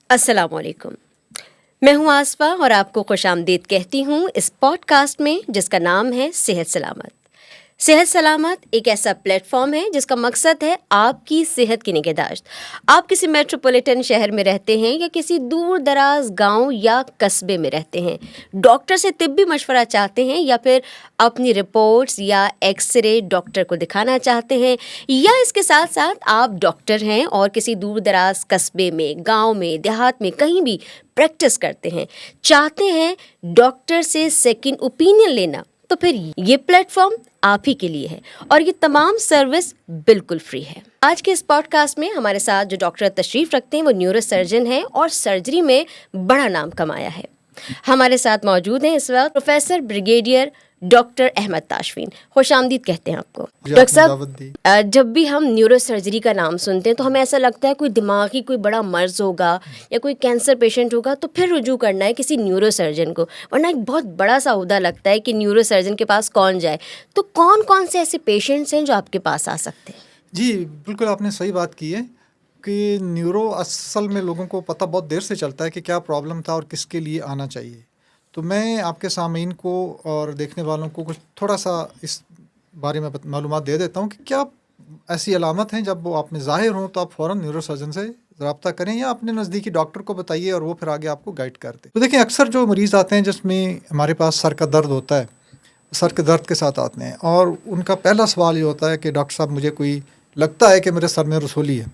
السلام علیکم، میں ہوں آصفہ اور آپ کو خوش آمدید کہتی ہوں اس پوڈ کاسٹ میں جس کا نام ہے صحت سلامت۔ صحت سلامت ایک ایسا پلیٹ فارم ہے جس کا مقصد ہے آپ کی صحت کی نگہداشت۔ آپ کسی میٹروپولیٹن شہر میں رہتے ہیں یا کسی دور دراز گاؤں یا قصبے میں رہتے ہیں، ڈاکٹر سے طبی مشورہ چاہتے ہیں یا پھر اپنی رپورٹس یا ایکس رے ڈاکٹر کو دکھانا چاہتے ہیں، یا اس کے ساتھ ساتھ آپ ڈاکٹر ہیں اور کسی دور دراز قصبے میں، گاؤں میں، دیہات میں کہیں بھی پریکٹس کرتے ہیں، چاہتے ہیں ڈاکٹر سے سیکنڈ اوپینین لینا، تو پھر یہ پلیٹ فارم آپ ہی کے لیے ہے اور یہ تمام سروس بالکل فری ہے۔ آج کے اس پوڈ کاسٹ میں ہمارے ساتھ جو ڈاکٹر تشریف رکھتے ہیں وہ نیورو سرجن ہیں اور سرجری میں بڑا نام کمایا ہے۔ ہمارے ساتھ موجود ہیں اس وقت professor brigadier doctor Ahmad Tashfeen. خوش آمدید کہتے ہیں آپ کو ڈاکٹر صاحب۔ جب بھی ہم نیورو سرجری کا نام سنتے ہیں تو ہمیں ایسا لگتا ہے کوئی دماغی کوئی بڑا مرض ہوگا یا کوئی کینسر پیشنٹ ہوگا تو پھر رجوع کرنا ہے کسی نیورو سرجن کو، ورنہ ایک بہت بڑا سا عہدہ لگتا ہے کہ نیورو سرجن کے پاس کون جائے۔ تو کون کون سے ایسے پیشنٹس ہیں جو آپ کے پاس آ سکتے ہیں؟ جی بالکل، آپ نے صحیح بات کی ہے کہ نیورو اصل میں لوگوں کو پتہ بہت دیر سے چلتا ہے کہ کیا پرابلم تھا اور کس کے لیے آنا چاہیے۔ تو میں آپ کے سامعین کو اور دیکھنے والوں کو کچھ تھوڑا سا اس بارے میں معلومات دے دیتا ہوں کہ کیا ایسی علامت ہیں جب وہ آپ میں ظاہر ہوں تو آپ فوراً نیورو سرجن سے رابطہ کریں یا اپنے نزدیکی ڈاکٹر کو بتائیے اور وہ پھر آگے آپ کو گائیڈ کر دے۔ تو دیکھیں، اکثر جو مریض آتے ہیں جس میں ہمارے پاس سر کا درد ہوتا ہے، سر کے درد کے ساتھ آتے ہیں اور ان کا پہلا سوال یہ ہوتا ہے کہ ڈاکٹر صاحب مجھے کوئی لگتا ہے کہ میرے سر میں رسولی ہے۔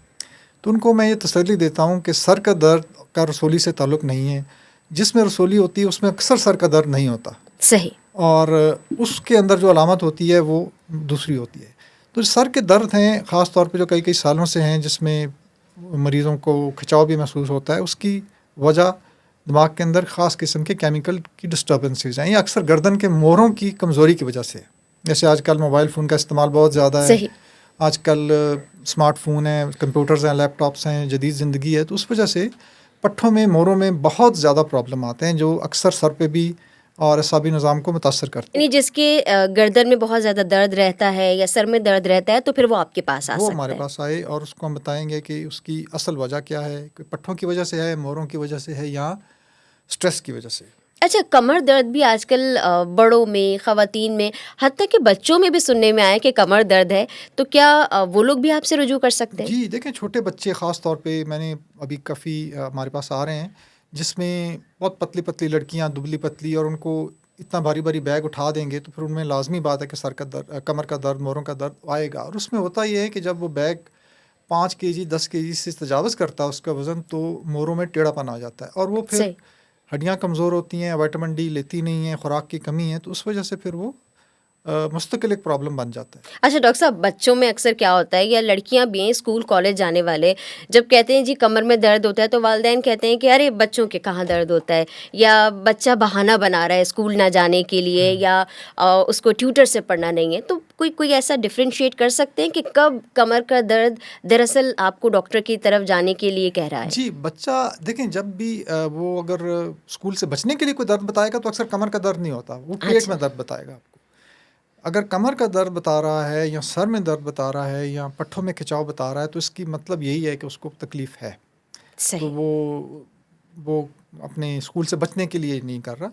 تو ان کو میں یہ تسلی دیتا ہوں کہ سر کا درد کا رسولی سے تعلق نہیں ہے۔ جس میں رسولی ہوتی ہے اس میں اکثر سر کا درد نہیں ہوتا، صحیح، اور اس کے اندر جو علامت ہوتی ہے وہ دوسری ہوتی ہے۔ تو سر کے درد ہیں خاص طور پہ جو کئی سالوں سے ہیں، جس میں مریضوں کو کھچاؤ بھی محسوس ہوتا ہے، اس کی وجہ دماغ کے اندر خاص قسم کے کیمیکل کی ڈسٹربنسز ہیں، یا اکثر گردن کے موڑوں کی کمزوری کی وجہ سے۔ جیسے آج کل موبائل فون کا استعمال بہت زیادہ ہے، صحیح، آج کل اسمارٹ فون ہیں، کمپیوٹرز ہیں، لیپ ٹاپس ہیں، جدید زندگی ہے، تو اس وجہ سے پٹھوں میں، موڑوں میں بہت زیادہ پرابلم آتے ہیں جو اکثر سر پہ بھی اور اعصابی نظام کو متاثر کرتے ہیں۔ یعنی جس کے گردن میں بہت زیادہ درد رہتا ہے یا سر میں درد رہتا ہے تو پھر وہ آپ کے پاس آ وہ سکتا ہمارے ہے۔ پاس آئے اور اس کو ہم بتائیں گے کہ اس کی اصل وجہ کیا ہے، کہ پٹھوں کی وجہ سے ہے، موڑوں کی وجہ سے ہے، یا سٹریس کی وجہ سے۔ اچھا، کمر درد بھی آج کل بڑوں میں، خواتین میں، حتیٰ کہ بچوں میں بھی سننے میں آیا کہ کمر درد ہے، تو کیا وہ لوگ بھی آپ سے رجوع کر سکتے ہیں؟ جی دیکھیں، چھوٹے بچے خاص طور پہ میں نے ابھی کافی ہمارے پاس آ رہے ہیں جس میں بہت پتلی پتلی لڑکیاں، دبلی پتلی، اور ان کو اتنا بھاری بھاری بیگ اٹھا دیں گے تو پھر ان میں لازمی بات ہے کہ سر کا درد، کمر کا درد، موڑوں کا درد آئے گا۔ اور اس میں ہوتا یہ ہے کہ جب وہ بیگ 5 kg 10 kg سے تجاوز کرتا ہے اس کا وزن، تو موڑوں میں ٹیڑھا پن آ جاتا ہے اور وہ پھر صحیح، ہڈیاں کمزور ہوتی ہیں، وٹامن ڈی لیتی نہیں ہیں، خوراک کی کمی ہے، تو اس وجہ سے پھر وہ مستقل ایک پرابلم بن جاتا ہے۔ اچھا ڈاکٹر صاحب، بچوں میں اکثر کیا ہوتا ہے یا لڑکیاں بھی ہیں اسکول کالج جانے والے، جب کہتے ہیں جی کمر میں درد ہوتا ہے تو والدین کہتے ہیں کہ ارے بچوں کے کہاں درد ہوتا ہے، یا بچہ بہانہ بنا رہا ہے اسکول نہ جانے کے لیے، یا اس کو ٹیوٹر سے پڑھنا نہیں ہے۔ تو کوئی ایسا ڈفرینشیٹ کر سکتے ہیں کہ کب کمر کا درد دراصل آپ کو ڈاکٹر کی طرف جانے کے لیے کہہ رہا ہے؟ جی، بچہ دیکھیں جب بھی وہ اگر اسکول سے بچنے کے لیے کوئی درد بتائے گا تو اکثر کمر کا درد نہیں ہوتا، وہ پیٹ میں درد بتائے گا آپ کو۔ اگر کمر کا درد بتا رہا ہے یا سر میں درد بتا رہا ہے یا پٹھوں میں کھچاؤ بتا رہا ہے تو اس کی مطلب یہی ہے کہ اس کو تکلیف ہے۔ تو صحیح، وہ اپنے اسکول سے بچنے کے لیے نہیں کر رہا۔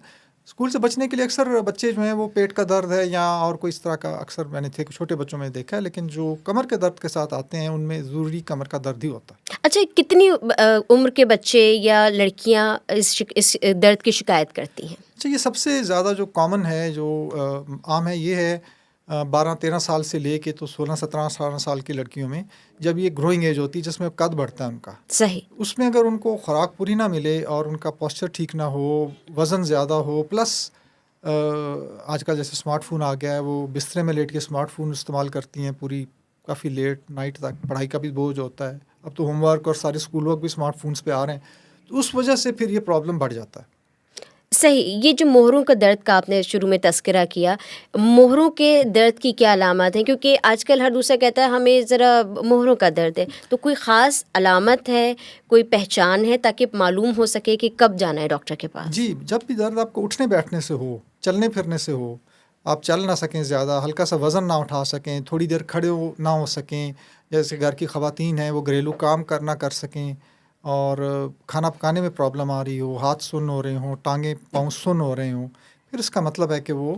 اسکول سے بچنے کے لیے اکثر بچے جو ہیں وہ پیٹ کا درد ہے یا اور کوئی اس طرح کا، اکثر میں نے چھوٹے بچوں میں دیکھا ہے، لیکن جو کمر کے درد کے ساتھ آتے ہیں ان میں ضروری کمر کا درد ہی ہوتا ہے۔ اچھا، کتنی عمر کے بچے یا لڑکیاں اس درد کی شکایت کرتی ہیں؟ اچھا، یہ سب سے زیادہ جو کامن ہے، جو عام ہے، یہ ہے 12-13 سال سے لے کے تو 16-17 سال کی لڑکیوں میں، جب یہ گروئنگ ایج ہوتی ہے جس میں قد بڑھتا ہے ان کا۔ صحیح، اس میں اگر ان کو خوراک پوری نہ ملے اور ان کا پوسچر ٹھیک نہ ہو، وزن زیادہ ہو، پلس آج کل جیسے اسمارٹ فون آ گیا ہے، وہ بسترے میں لیٹ کے اسمارٹ فون استعمال کرتی ہیں پوری کافی لیٹ نائٹ تک، پڑھائی کا بھی بوجھ ہوتا ہے، اب تو ہوم ورک اور سارے اسکول ورک بھی اسمارٹ فونس پہ آ رہے ہیں، تو اس وجہ سے پھر یہ پرابلم بڑھ جاتا ہے۔ صحیح۔ یہ جو مہروں کا درد کا آپ نے شروع میں تذکرہ کیا، مہروں کے درد کی کیا علامات ہیں؟ کیونکہ آج کل ہر دوسرا کہتا ہے ہمیں ذرا مہروں کا درد ہے، تو کوئی خاص علامت ہے، کوئی پہچان ہے تاکہ معلوم ہو سکے کہ کب جانا ہے ڈاکٹر کے پاس؟ جی، جب بھی درد آپ کو اٹھنے بیٹھنے سے ہو، چلنے پھرنے سے ہو، آپ چل نہ سکیں زیادہ، ہلکا سا وزن نہ اٹھا سکیں، تھوڑی دیر کھڑے نہ ہو سکیں، جیسے گھر کی خواتین ہیں وہ گھریلو کام نہ کر سکیں، اور کھانا پکانے میں پرابلم آ رہی ہو، ہاتھ سن ہو رہے ہوں، ٹانگیں پاؤں سن ہو رہے ہوں، پھر اس کا مطلب ہے کہ وہ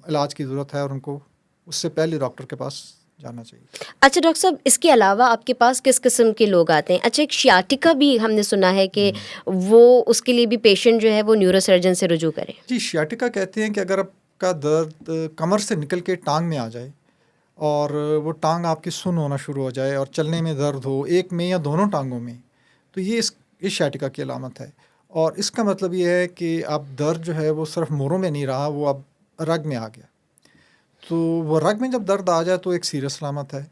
علاج کی ضرورت ہے اور ان کو اس سے پہلے ڈاکٹر کے پاس جانا چاہیے۔ اچھا ڈاکٹر صاحب، اس کے علاوہ آپ کے پاس کس قسم کے لوگ آتے ہیں؟ اچھا، ایک شیاٹکا بھی ہم نے سنا ہے کہ وہ اس کے لیے بھی پیشنٹ جو ہے وہ نیورو سرجن سے رجوع کرے۔ جی، شیاٹکا کہتے ہیں کہ اگر آپ کا درد کمر سے نکل کے ٹانگ میں آ جائے اور وہ ٹانگ آپ کی سن ہونا شروع ہو جائے اور چلنے میں درد ہو، ایک میں یا دونوں ٹانگوں میں، تو یہ اس شیاٹکا کی علامت ہے۔ اور اس کا مطلب یہ ہے کہ اب درد جو ہے وہ صرف موروں میں نہیں رہا، وہ اب رگ میں آ گیا۔ تو وہ رگ میں جب درد آ جائے تو ایک سیریس علامت ہے،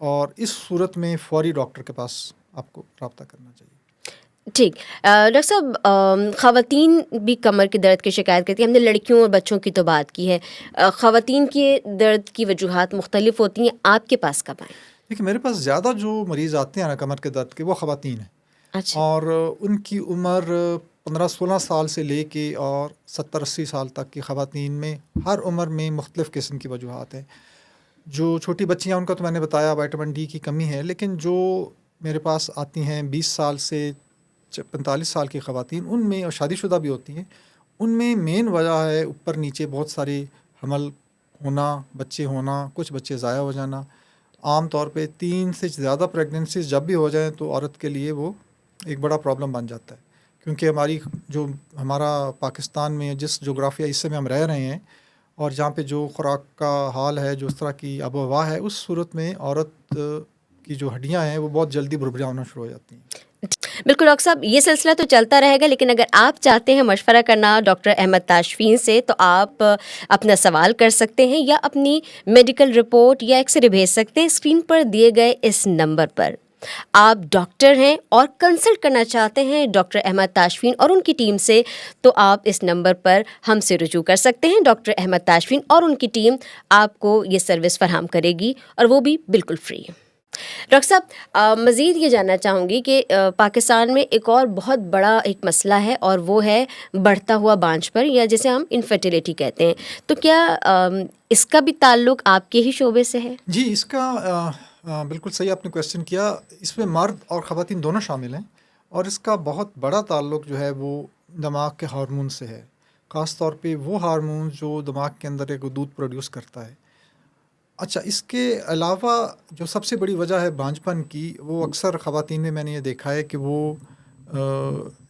اور اس صورت میں فوری ڈاکٹر کے پاس آپ کو رابطہ کرنا چاہیے۔ ٹھیک۔ ڈاکٹر صاحب، خواتین بھی کمر کے درد کی شکایت کرتی ہیں، ہم نے لڑکیوں اور بچوں کی تو بات کی ہے، خواتین کے درد کی وجوہات مختلف ہوتی ہیں، آپ کے پاس کب آئیں؟ دیکھیے، میرے پاس زیادہ جو مریض آتے ہیں نا کمر کے درد کے، وہ خواتین ہیں، اچھا، اور ان کی عمر 15-16 سال سے لے کے اور 70-80 سال تک کی خواتین میں ہر عمر میں مختلف قسم کی وجوہات ہیں۔ جو چھوٹی بچیاں ان کا تو میں نے بتایا وائٹامن ڈی کی کمی ہے، لیکن جو میرے پاس آتی ہیں 20 سال سے 45 سال کی خواتین، ان میں، اور شادی شدہ بھی ہوتی ہیں، ان میں مین وجہ ہے اوپر نیچے بہت سارے حمل ہونا، بچے ہونا، کچھ بچے ضائع ہو جانا۔ عام طور پہ 3 سے زیادہ پریگننسیز جب بھی ہو جائیں تو عورت کے لیے وہ ایک بڑا پرابلم بن جاتا ہے، کیونکہ ہمارا پاکستان میں جس جغرافیائی حصے میں ہم رہ رہے ہیں اور جہاں پہ جو خوراک کا حال ہے، جو اس طرح کی آب و ہوا ہے، اس صورت میں عورت کی جو ہڈیاں ہیں وہ بہت جلدی بھربھرا ہونا شروع ہو جاتی ہیں۔ بالکل ڈاکٹر صاحب، یہ سلسلہ تو چلتا رہے گا، لیکن اگر آپ چاہتے ہیں مشورہ کرنا ڈاکٹر احمد تاشفین سے، تو آپ اپنا سوال کر سکتے ہیں یا اپنی میڈیکل رپورٹ یا ایکس رے بھیج سکتے ہیں اسکرین پر دیے گئے اس نمبر پر۔ آپ ڈاکٹر ہیں اور کنسلٹ کرنا چاہتے ہیں ڈاکٹر احمد تاشفین اور ان کی ٹیم سے، تو آپ اس نمبر پر ہم سے رجوع کر سکتے ہیں۔ ڈاکٹر احمد تاشفین اور ان کی ٹیم آپ کو یہ سروس فراہم کرے گی، اور وہ بھی بالکل فری۔ ڈاکٹر صاحب، مزید یہ جاننا چاہوں گی کہ پاکستان میں ایک اور بہت بڑا ایک مسئلہ ہے، اور وہ ہے بڑھتا ہوا بانجھ پر، یا جسے ہم انفرٹیلیٹی کہتے ہیں، تو کیا اس کا بھی تعلق آپ کے ہی شعبے سے ہے؟ جی، اس کا بالکل صحیح آپ نے کویسچن کیا۔ اس میں مرد اور خواتین دونوں شامل ہیں، اور اس کا بہت بڑا تعلق جو ہے وہ دماغ کے ہارمون سے ہے، خاص طور پہ وہ ہارمون جو دماغ کے اندر ایک دودھ پروڈیوس کرتا ہے۔ اچھا، اس کے علاوہ جو سب سے بڑی وجہ ہے بانجھ پن کی، وہ اکثر خواتین میں نے یہ دیکھا ہے کہ وہ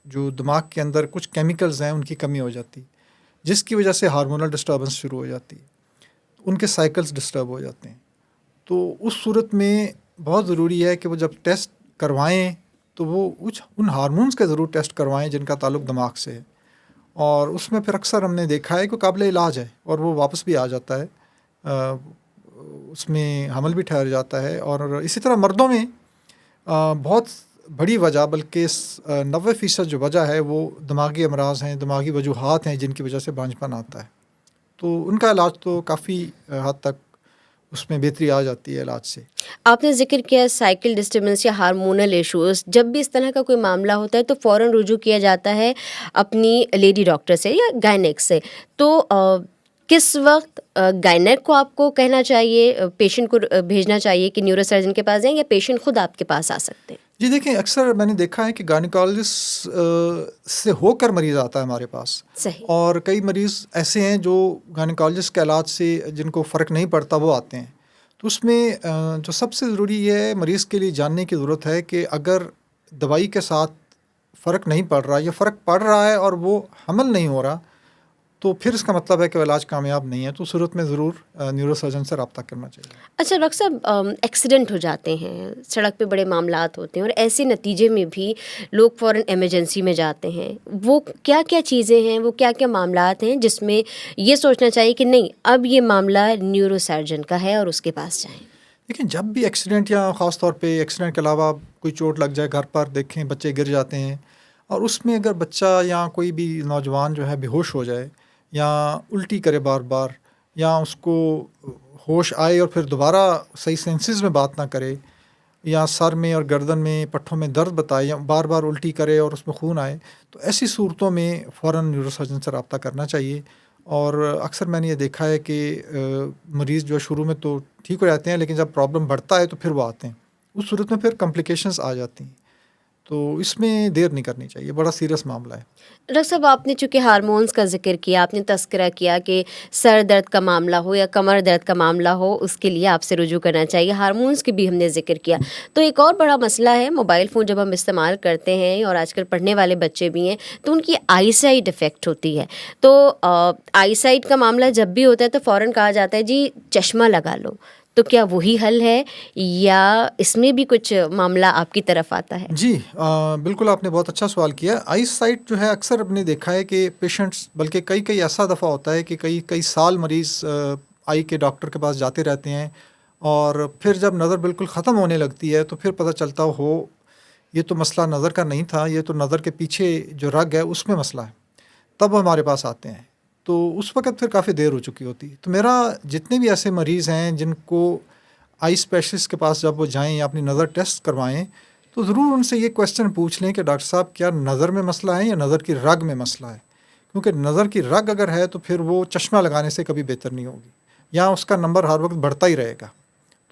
جو دماغ کے اندر کچھ کیمیکلز ہیں ان کی کمی ہو جاتی، جس کی وجہ سے ہارمونل ڈسٹربنس شروع ہو جاتی، ان کے سائیکلز ڈسٹرب ہو جاتے ہیں۔ تو اس صورت میں بہت ضروری ہے کہ وہ جب ٹیسٹ کروائیں تو وہ ان ہارمونز کے ضرور ٹیسٹ کروائیں جن کا تعلق دماغ سے ہے، اور اس میں پھر اکثر ہم نے دیکھا ہے کہ قابل علاج ہے اور وہ واپس بھی آ جاتا ہے، اس میں حمل بھی ٹھہر جاتا ہے۔ اور اسی طرح مردوں میں بہت بڑی وجہ، بلکہ 90% جو وجہ ہے وہ دماغی امراض ہیں، دماغی وجوہات ہیں جن کی وجہ سے بانجھ پن آتا ہے۔ تو ان کا علاج تو کافی حد تک اس میں بہتری آ جاتی ہے علاج سے۔ آپ نے ذکر کیا سائیکل ڈسٹربنس یا ہارمونل ایشوز، جب بھی اس طرح کا کوئی معاملہ ہوتا ہے تو فوراً رجوع کیا جاتا ہے اپنی لیڈی ڈاکٹر سے یا گائنیک سے، تو کس وقت گائنیک کو آپ کو کہنا چاہیے، پیشنٹ کو بھیجنا چاہیے کہ نیورو سرجن کے پاس جائیں، یا پیشنٹ خود آپ کے پاس آ سکتے ہیں؟ جی دیکھیں، اکثر میں نے دیکھا ہے کہ گائنیکالوجسٹ سے ہو کر مریض آتا ہے ہمارے پاس، صحیح۔ اور کئی مریض ایسے ہیں جو گائنیکالوجسٹ کے علاج سے جن کو فرق نہیں پڑتا وہ آتے ہیں۔ تو اس میں جو سب سے ضروری ہے مریض کے لیے جاننے کی ضرورت ہے کہ اگر دوائی کے ساتھ فرق نہیں پڑ رہا یا فرق پڑ رہا ہے اور وہ حمل نہیں ہو رہا، تو پھر اس کا مطلب ہے کہ وہ علاج کامیاب نہیں ہے، تو صورت میں ضرور نیورو سرجن سے رابطہ کرنا چاہیے۔ اچھا ڈاکٹر صاحب، ایکسیڈنٹ ہو جاتے ہیں، سڑک پہ بڑے معاملات ہوتے ہیں، اور ایسے نتیجے میں بھی لوگ فوراً ایمرجنسی میں جاتے ہیں، وہ کیا کیا چیزیں ہیں، وہ کیا کیا معاملات ہیں جس میں یہ سوچنا چاہیے کہ نہیں، اب یہ معاملہ نیورو سرجن کا ہے اور اس کے پاس جائیں؟ لیکن جب بھی ایکسیڈنٹ، یا خاص طور پہ ایکسیڈنٹ کے علاوہ کوئی چوٹ لگ جائے گھر پر، دیکھیں بچے گر جاتے ہیں، اور اس میں اگر بچہ یا کوئی بھی نوجوان جو ہے بے ہوش ہو جائے یا الٹی کرے بار بار، یا اس کو ہوش آئے اور پھر دوبارہ صحیح سینسز میں بات نہ کرے، یا سر میں اور گردن میں پٹھوں میں درد بتائے، یا بار بار الٹی کرے اور اس میں خون آئے، تو ایسی صورتوں میں فوراً نیورو سرجن سے رابطہ کرنا چاہیے۔ اور اکثر میں نے یہ دیکھا ہے کہ مریض جو شروع میں تو ٹھیک ہو جاتے ہیں، لیکن جب پرابلم بڑھتا ہے تو پھر وہ آتے ہیں، اس صورت میں پھر کمپلیکیشنز آ جاتی ہیں۔ تو اس میں دیر نہیں کرنی چاہیے، بڑا سیریس معاملہ ہے۔ ڈاکٹر صاحب آپ نے چونکہ ہارمونز کا ذکر کیا، آپ نے تذکرہ کیا کہ سر درد کا معاملہ ہو یا کمر درد کا معاملہ ہو اس کے لیے آپ سے رجوع کرنا چاہیے، ہارمونز کی بھی ہم نے ذکر کیا، تو ایک اور بڑا مسئلہ ہے موبائل فون جب ہم استعمال کرتے ہیں اور آج کل پڑھنے والے بچے بھی ہیں تو ان کی آئی سائٹ افیکٹ ہوتی ہے، تو آئی سائٹ کا معاملہ جب بھی ہوتا ہے تو فوراً کہا جاتا ہے جی چشمہ لگا لو، تو کیا وہی حل ہے یا اس میں بھی کچھ معاملہ آپ کی طرف آتا ہے؟ جی بالکل، آپ نے بہت اچھا سوال کیا۔ آئی سائٹ جو ہے اکثر ہم نے دیکھا ہے کہ پیشنٹس، بلکہ کئی ایسا دفعہ ہوتا ہے کہ کئی سال مریض آئی کے ڈاکٹر کے پاس جاتے رہتے ہیں، اور پھر جب نظر بالکل ختم ہونے لگتی ہے تو پھر پتہ چلتا ہو یہ تو مسئلہ نظر کا نہیں تھا، یہ تو نظر کے پیچھے جو رگ ہے اس میں مسئلہ ہے، تب وہ ہمارے پاس آتے ہیں، تو اس وقت پھر کافی دیر ہو چکی ہوتی ہے۔ تو میرا جتنے بھی ایسے مریض ہیں جن کو آئی اسپیشلسٹ کے پاس جب وہ جائیں یا اپنی نظر ٹیسٹ کروائیں تو ضرور ان سے یہ کویسچن پوچھ لیں کہ ڈاکٹر صاحب کیا نظر میں مسئلہ ہے یا نظر کی رگ میں مسئلہ ہے، کیونکہ نظر کی رگ اگر ہے تو پھر وہ چشمہ لگانے سے کبھی بہتر نہیں ہوگی، یا اس کا نمبر ہر وقت بڑھتا ہی رہے گا،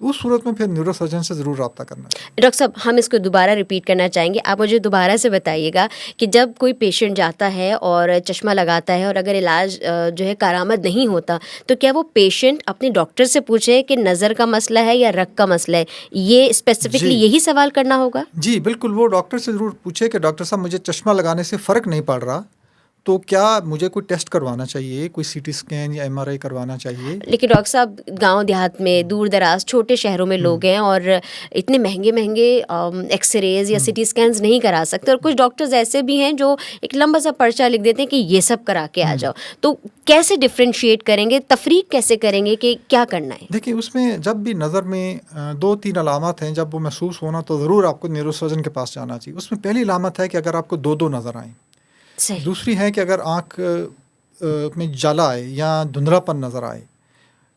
تو اس صورت میں پھر نیورو سرجن سے ضرور رابطہ کرنا ہے۔ ڈاکٹر صاحب ہم اس کو دوبارہ ریپیٹ کرنا چاہیں گے، آپ مجھے دوبارہ سے بتائیے گا کہ جب کوئی پیشنٹ جاتا ہے اور چشمہ لگاتا ہے اور اگر علاج جو ہے کارآمد نہیں ہوتا تو کیا وہ پیشنٹ اپنے ڈاکٹر سے پوچھے کہ نظر کا مسئلہ ہے یا رگ کا مسئلہ ہے، یہ اسپیسیفکلی یہی سوال کرنا ہوگا؟ جی بالکل، وہ ڈاکٹر سے ضرور پوچھے کہ ڈاکٹر صاحب مجھے چشمہ لگانے سے فرق نہیں پڑ رہا، تو کیا مجھے کوئی ٹیسٹ کروانا چاہیے، کوئی سی ٹی اسکین یا MRI کروانا چاہیے؟ لیکن ڈاکٹر صاحب گاؤں دیہات میں دور دراز چھوٹے شہروں میں لوگ ہیں اور اتنے مہنگے ایکس ریز یا سی ٹی اسکینز نہیں کرا سکتے، اور کچھ ڈاکٹرز ایسے بھی ہیں جو ایک لمبا سا پرچہ لکھ دیتے ہیں کہ یہ سب کرا کے آ جاؤ، تو کیسے ڈفرینشیٹ کریں گے، تفریق کیسے کریں گے کہ کیا کرنا ہے؟ دیکھیے، اس میں جب بھی نظر میں 2-3 علامات ہیں، جب وہ محسوس ہونا تو ضرور آپ کو نیورو سرجن کے پاس جانا چاہیے۔ اس میں پہلی علامت ہے کہ اگر آپ کو دو نظر آئیں، صحیح۔ دوسری ہے کہ اگر آنکھ میں جالا آئے یا دھندلا پن نظر آئے،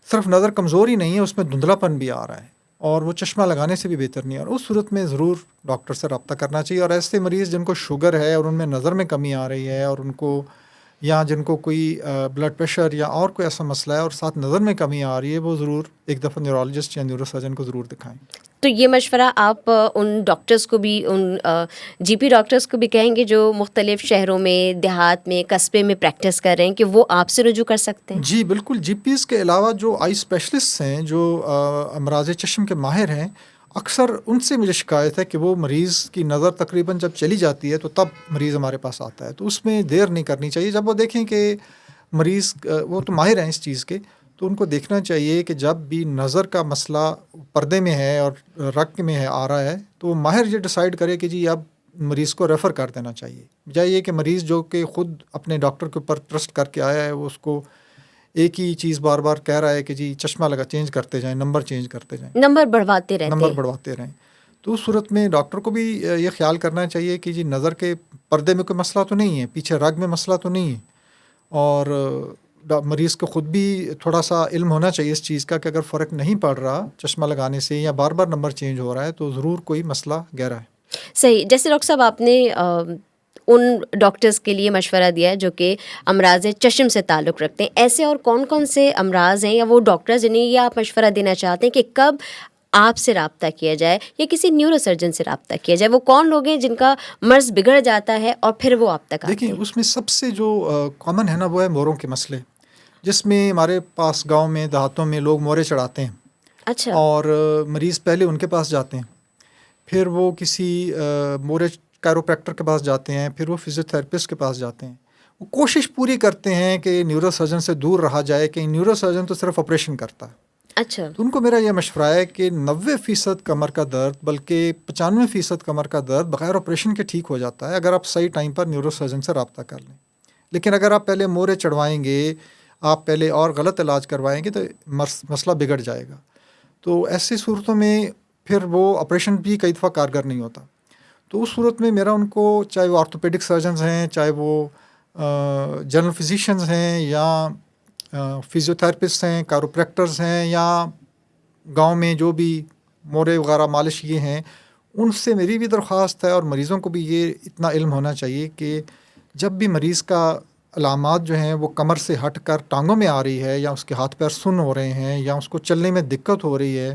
صرف نظر کمزور ہی نہیں ہے، اس میں دھندلا پن بھی آ رہا ہے اور وہ چشمہ لگانے سے بھی بہتر نہیں ہے، اور اس صورت میں ضرور ڈاکٹر سے رابطہ کرنا چاہیے۔ اور ایسے مریض جن کو شوگر ہے اور ان میں نظر میں کمی آ رہی ہے، اور ان کو یا جن کو کوئی بلڈ پریشر یا اور کوئی ایسا مسئلہ ہے اور ساتھ نظر میں کمی آ رہی ہے، وہ ضرور ایک دفعہ نیورولوجسٹ یا نیورو سرجن کو ضرور دکھائیں۔ تو یہ مشورہ آپ ان ڈاکٹرز کو بھی، ان جی پی ڈاکٹرز کو بھی کہیں گے جو مختلف شہروں میں، دیہات میں، قصبے میں پریکٹس کر رہے ہیں کہ وہ آپ سے رجوع کر سکتے ہیں؟ جی بالکل، جی پیز کے علاوہ جو آئی اسپیشلسٹ ہیں، جو امراض چشم کے ماہر ہیں، اکثر ان سے مجھے شکایت ہے کہ وہ مریض کی نظر تقریباً جب چلی جاتی ہے تو تب مریض ہمارے پاس آتا ہے، تو اس میں دیر نہیں کرنی چاہیے۔ جب وہ دیکھیں کہ مریض، وہ تو ماہر ہیں اس چیز کے، تو ان کو دیکھنا چاہیے کہ جب بھی نظر کا مسئلہ پردے میں ہے اور رگ میں ہے آ رہا ہے تو ماہر یہ ڈیسائیڈ کرے کہ جی اب مریض کو ریفر کر دینا چاہیے، بجائے یہ کہ مریض جو کہ خود اپنے ڈاکٹر کے اوپر ٹرسٹ کر کے آیا ہے وہ اس کو ایک ہی چیز بار بار کہہ رہا ہے کہ جی چشمہ لگا چینج کرتے جائیں، نمبر چینج کرتے جائیں، نمبر بڑھواتے رہیں، تو اس صورت میں ڈاکٹر کو بھی یہ خیال کرنا چاہیے کہ جی نظر کے پردے میں کوئی مسئلہ تو نہیں ہے، پیچھے رگ میں مسئلہ تو نہیں ہے، اور مریض کو خود بھی تھوڑا سا علم ہونا چاہیے اس چیز کا کہ اگر فرق نہیں پڑ رہا چشمہ لگانے سے یا بار بار نمبر چینج ہو رہا ہے تو ضرور کوئی مسئلہ گہرا ہے۔ صحیح، جیسے ڈاکٹر صاحب آپ نے ان ڈاکٹرز کے لیے مشورہ دیا ہے جو کہ امراض چشم سے تعلق رکھتے ہیں، ایسے اور کون کون سے امراض ہیں یا وہ ڈاکٹرز جنہیں یہ آپ مشورہ دینا چاہتے ہیں کہ کب آپ سے رابطہ کیا جائے یا کسی نیورو سرجن سے رابطہ کیا جائے، وہ کون لوگ ہیں جن کا مرض بگڑ جاتا ہے اور پھر وہ آپ تک آتے ہیں؟ دیکھیں، اس میں سب سے جو کامن ہے نا وہ ہے موروں کے مسئلے، جس میں ہمارے پاس گاؤں میں دیہاتوں میں لوگ مورے چڑھاتے ہیں، اچھا، اور مریض پہلے ان کے پاس جاتے ہیں، پھر وہ کسی مورے کیروپریکٹر کے پاس جاتے ہیں، پھر وہ فزیو تھراپسٹ کے پاس جاتے ہیں، وہ کوشش پوری کرتے ہیں کہ نیورو سرجن سے دور رہا جائے کہ نیورو سرجن تو صرف آپریشن کرتا ہے۔ اچھا، تو ان کو میرا یہ مشورہ ہے کہ 90% کمر کا درد، بلکہ 95% کمر کا درد بغیر آپریشن کے ٹھیک ہو جاتا ہے اگر آپ صحیح ٹائم پر نیورو سرجن سے رابطہ کر لیں، لیکن اگر آپ پہلے مورے چڑھوائیں گے، آپ پہلے اور غلط علاج کروائیں گے تو مسئلہ بگڑ جائے گا، تو ایسی صورتوں میں پھر وہ آپریشن بھی کئی دفعہ کارگر نہیں ہوتا۔ تو اس صورت میں میرا ان کو، چاہے وہ آرتھوپیڈک سرجنز ہیں، چاہے وہ جنرل فزیشنز ہیں، یا فزیو تھراپسٹ ہیں، کیروپریکٹرز ہیں، یا گاؤں میں جو بھی مورے وغیرہ مالش یہ ہیں، ان سے میری بھی درخواست ہے، اور مریضوں کو بھی یہ اتنا علم ہونا چاہیے کہ جب بھی مریض کا علامات جو ہیں وہ کمر سے ہٹ کر ٹانگوں میں آ رہی ہے، یا اس کے ہاتھ پیر سن ہو رہے ہیں، یا اس کو چلنے میں دقت ہو رہی ہے،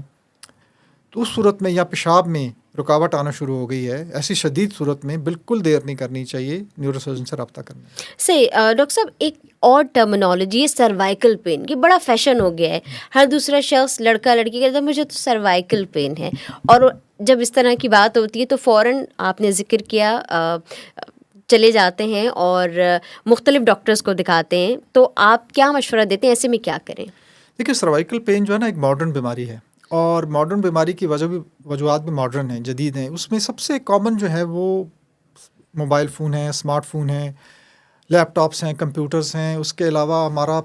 تو اس صورت میں یا پیشاب میں رکاوٹ آنا شروع ہو گئی ہے، ایسی شدید صورت میں بالکل دیر نہیں کرنی چاہیے نیورو سرجن سے رابطہ کرنے میں۔ سے ڈاکٹر صاحب ایک اور ٹرمینالوجی ہے سروائیکل پین، یہ بڑا فیشن ہو گیا ہے، ہر دوسرا شخص لڑکا لڑکی کہتا ہے مجھے تو سروائیکل پین ہے، اور جب اس طرح کی بات ہوتی ہے تو فوراً آپ نے ذکر کیا چلے جاتے ہیں اور مختلف ڈاکٹرز کو دکھاتے ہیں، تو آپ کیا مشورہ دیتے ہیں ایسے میں کیا کریں؟ دیکھیے سروائیکل پین جو ہے نا ایک ماڈرن بیماری ہے، اور ماڈرن بیماری کی وجوہات بھی ماڈرن ہیں، جدید ہیں۔ اس میں سب سے کامن جو ہے وہ موبائل فون ہے، اسمارٹ فون ہے، لیپ ٹاپس ہیں، کمپیوٹرز ہیں۔ اس کے علاوہ ہمارا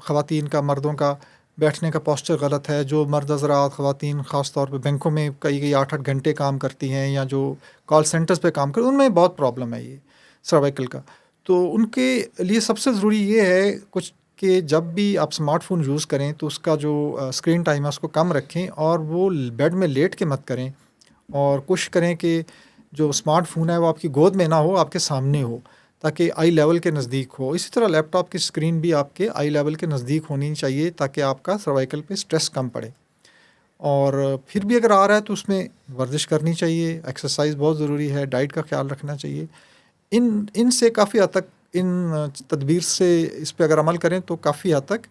خواتین کا، مردوں کا بیٹھنے کا پوسچر غلط ہے۔ جو مرد حضرات، خواتین خاص طور پہ بینکوں میں کئی 8-8 گھنٹے کام کرتی ہیں، یا جو کال سینٹرز پہ کام کرتی ہیں، ان میں بہت پرابلم ہے یہ سروائیکل کا۔ تو ان کے لیے سب سے ضروری یہ ہے کچھ کہ جب بھی آپ اسمارٹ فون یوز کریں تو اس کا جو اسکرین ٹائم ہے اس کو کم رکھیں، اور وہ بیڈ میں لیٹ کے مت کریں، اور کوشش کریں کہ جو اسمارٹ فون ہے وہ آپ کی گود میں نہ ہو، آپ کے سامنے ہو، تاکہ آئی لیول کے نزدیک ہو۔ اسی طرح لیپ ٹاپ کی اسکرین بھی آپ کے آئی لیول کے نزدیک ہونی چاہیے، تاکہ آپ کا سروائیکل پہ اسٹریس کم پڑے۔ اور پھر بھی اگر آ رہا ہے تو اس میں ورزش کرنی چاہیے، ایکسرسائز بہت ضروری ہے، ڈائٹ کا خیال رکھنا چاہیے۔ ان سے کافی حد تک، ان تدبیر سے اس پہ اگر عمل کریں تو کافی حد تک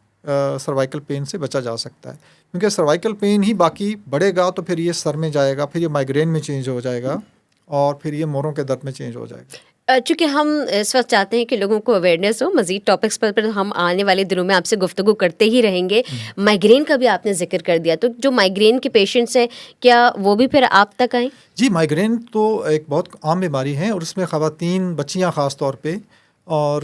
سروائیکل پین سے بچا جا سکتا ہے، کیونکہ سروائیکل پین ہی باقی بڑھے گا تو پھر یہ سر میں جائے گا، پھر یہ مائگرین میں چینج ہو جائے گا، اور پھر یہ موڑوں کے درد میں چینج ہو جائے گا۔ چونکہ ہم اس وقت چاہتے ہیں کہ لوگوں کو اویئرنیس ہو، مزید ٹاپکس پر ہم آنے والے دنوں میں آپ سے گفتگو کرتے ہی رہیں گے۔ مائگرین کا بھی آپ نے ذکر کر دیا، تو جو مائگرین کے پیشنٹس ہیں کیا وہ بھی پھر آپ تک آئیں؟ جی، مائگرین تو ایک بہت عام بیماری ہے، اور اس میں خواتین، بچیاں خاص طور پہ، اور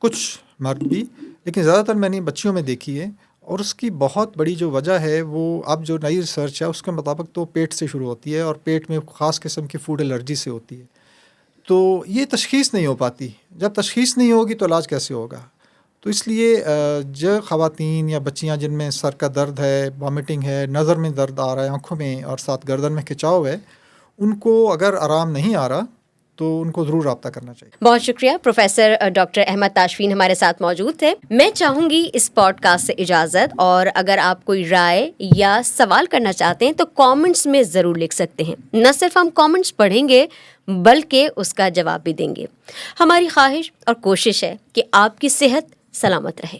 کچھ مرد بھی، لیکن زیادہ تر میں نے بچیوں میں دیکھی ہے۔ اور اس کی بہت بڑی جو وجہ ہے وہ اب جو نئی ریسرچ ہے اس کے مطابق تو پیٹ سے شروع ہوتی ہے، اور پیٹ میں خاص قسم کی فوڈ الرجی سے ہوتی ہے۔ تو یہ تشخیص نہیں ہو پاتی، جب تشخیص نہیں ہوگی تو علاج کیسے ہوگا؟ تو اس لیے جو خواتین یا بچیاں جن میں سر کا درد ہے، وامٹنگ ہے، نظر میں درد آ رہا ہے آنکھوں میں، اور ساتھ گردن میں کھچاؤ ہے، ان کو اگر آرام نہیں آ رہا تو ان کو ضرور رابطہ کرنا چاہیے۔ بہت شکریہ پروفیسر ڈاکٹر احمد تاشفین ہمارے ساتھ موجود تھے۔ میں چاہوں گی اس پوڈ کاسٹ سے اجازت، اور اگر آپ کوئی رائے یا سوال کرنا چاہتے ہیں تو کامنٹس میں ضرور لکھ سکتے ہیں۔ نہ صرف ہم کامنٹس پڑھیں گے بلکہ اس کا جواب بھی دیں گے۔ ہماری خواہش اور کوشش ہے کہ آپ کی صحت سلامت رہے۔